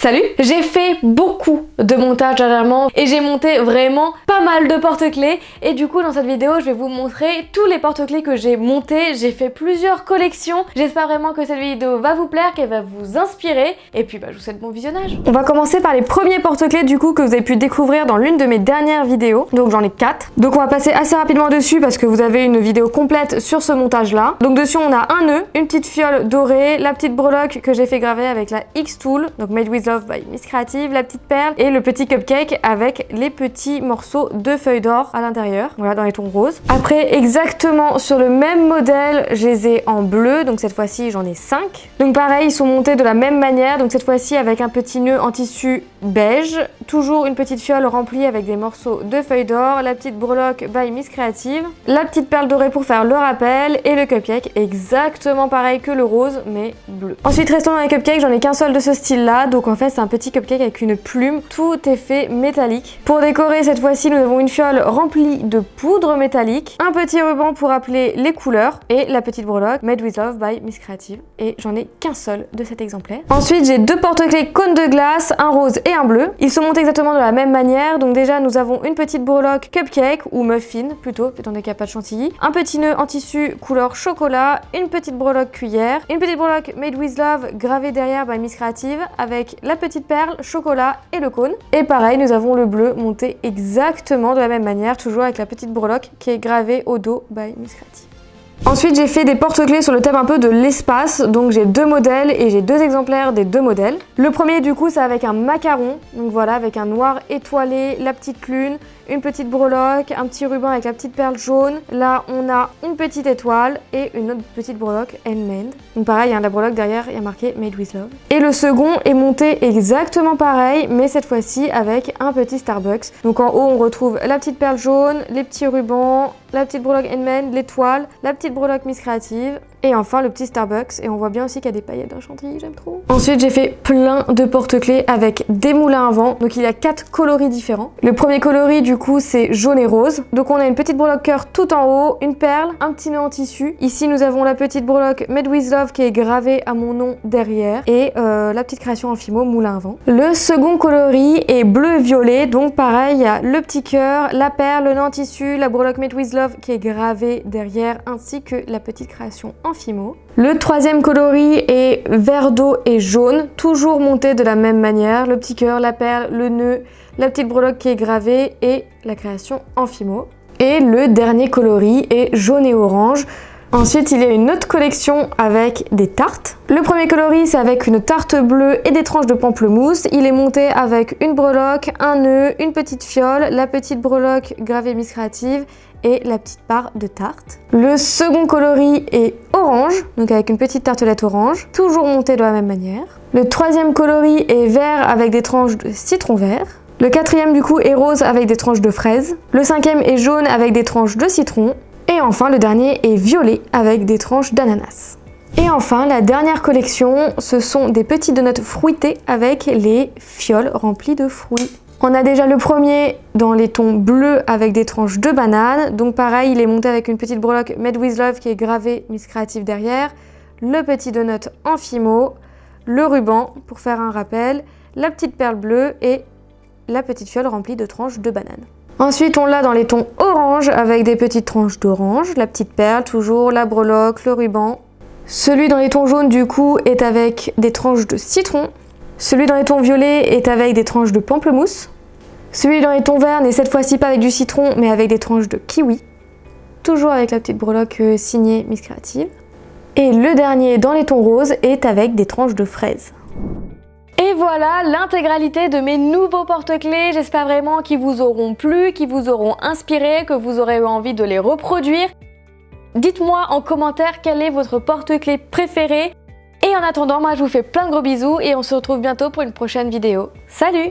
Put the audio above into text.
Salut! J'ai fait beaucoup de montage dernièrement et j'ai monté vraiment pas mal de porte-clés et du coup dans cette vidéo je vais vous montrer tous les porte-clés que j'ai montés. J'ai fait plusieurs collections. J'espère vraiment que cette vidéo va vous plaire, qu'elle va vous inspirer et puis je vous souhaite bon visionnage. On va commencer par les premiers porte-clés du coup que vous avez pu découvrir dans l'une de mes dernières vidéos. Donc j'en ai 4. Donc on va passer assez rapidement dessus parce que vous avez une vidéo complète sur ce montage là. Donc dessus on a un nœud, une petite fiole dorée, la petite breloque que j'ai fait graver avec la X-Tool, donc Made with Love by Miss Creative, la petite perle et le petit cupcake avec les petits morceaux de feuilles d'or à l'intérieur, voilà, dans les tons roses. Après, exactement sur le même modèle, je les ai en bleu, donc cette fois-ci j'en ai 5. Donc pareil, ils sont montés de la même manière, donc cette fois-ci avec un petit nœud en tissu beige, toujours une petite fiole remplie avec des morceaux de feuilles d'or, la petite breloque by Miss Creative, la petite perle dorée pour faire le rappel et le cupcake exactement pareil que le rose mais bleu. Ensuite restons dans les cupcakes, j'en ai qu'un seul de ce style là, donc en fait c'est un petit cupcake avec une plume, tout est fait métallique. Pour décorer cette fois-ci nous avons une fiole remplie de poudre métallique, un petit ruban pour rappeler les couleurs et la petite breloque Made with Love by Miss Creative, et j'en ai qu'un seul de cet exemplaire. Ensuite j'ai deux porte-clés cônes de glace, un rose et un bleu. Ils sont montés exactement de la même manière, donc déjà nous avons une petite breloque cupcake ou muffin plutôt, étant donné qu'il n'y a pas de chantilly, un petit nœud en tissu couleur chocolat, une petite breloque cuillère, une petite breloque Made with Love gravée derrière by Miss Creative avec la petite perle, chocolat et le cône. Et pareil, nous avons le bleu monté exactement de la même manière, toujours avec la petite breloque qui est gravée au dos by Miss Creative. Ensuite j'ai fait des porte-clés sur le thème un peu de l'espace, donc j'ai deux modèles et j'ai deux exemplaires des deux modèles. Le premier du coup c'est avec un macaron, donc voilà, avec un noir étoilé, la petite lune, une petite breloque, un petit ruban avec la petite perle jaune. Là on a une petite étoile et une autre petite breloque handmade. Donc pareil, la breloque derrière il y a marqué Made with Love. Et le second est monté exactement pareil, mais cette fois-ci avec un petit Starbucks. Donc en haut on retrouve la petite perle jaune, les petits rubans, la petite breloque handmade, l'étoile, la petite breloque Miss Creative et enfin le petit Starbucks, et on voit bien aussi qu'il y a des paillettes d'un chantilly, j'aime trop. Ensuite j'ai fait plein de porte-clés avec des moulins à vent, donc il y a 4 coloris différents. Le premier coloris du coup c'est jaune et rose, donc on a une petite breloque cœur tout en haut, une perle, un petit nœud en tissu. Ici nous avons la petite breloque Made with Love qui est gravée à mon nom derrière et la petite création en fimo moulin à vent. Le second coloris est bleu et violet, donc pareil il y a le petit cœur, la perle, le nœud en tissu, la breloque Made with Love qui est gravée derrière ainsi que la petite création en fimo. Le troisième coloris est vert d'eau et jaune, toujours monté de la même manière, le petit cœur, la perle, le nœud, la petite breloque qui est gravée et la création en fimo. Et le dernier coloris est jaune et orange. Ensuite, il y a une autre collection avec des tartes. Le premier coloris, c'est avec une tarte bleue et des tranches de pamplemousse. Il est monté avec une breloque, un nœud, une petite fiole, la petite breloque gravée Miss Creative et la petite part de tarte. Le second coloris est orange, donc avec une petite tartelette orange, toujours montée de la même manière. Le troisième coloris est vert avec des tranches de citron vert. Le quatrième du coup est rose avec des tranches de fraises. Le cinquième est jaune avec des tranches de citron. Et enfin le dernier est violet avec des tranches d'ananas. Et enfin la dernière collection, ce sont des petits donuts fruités avec les fioles remplies de fruits. On a déjà le premier dans les tons bleus avec des tranches de banane. Donc pareil, il est monté avec une petite breloque Made with Love qui est gravée Miss Creative derrière. Le petit donut en fimo, le ruban pour faire un rappel, la petite perle bleue et la petite fiole remplie de tranches de banane. Ensuite on l'a dans les tons orange avec des petites tranches d'orange, la petite perle toujours, la breloque, le ruban. Celui dans les tons jaunes du coup est avec des tranches de citron. Celui dans les tons violets est avec des tranches de pamplemousse. Celui dans les tons verts n'est cette fois-ci pas avec du citron mais avec des tranches de kiwi. Toujours avec la petite breloque signée Miss Creative. Et le dernier dans les tons roses est avec des tranches de fraises. Et voilà l'intégralité de mes nouveaux porte-clés. J'espère vraiment qu'ils vous auront plu, qu'ils vous auront inspiré, que vous aurez eu envie de les reproduire. Dites-moi en commentaire quel est votre porte-clés préféré. Et en attendant, moi je vous fais plein de gros bisous et on se retrouve bientôt pour une prochaine vidéo. Salut!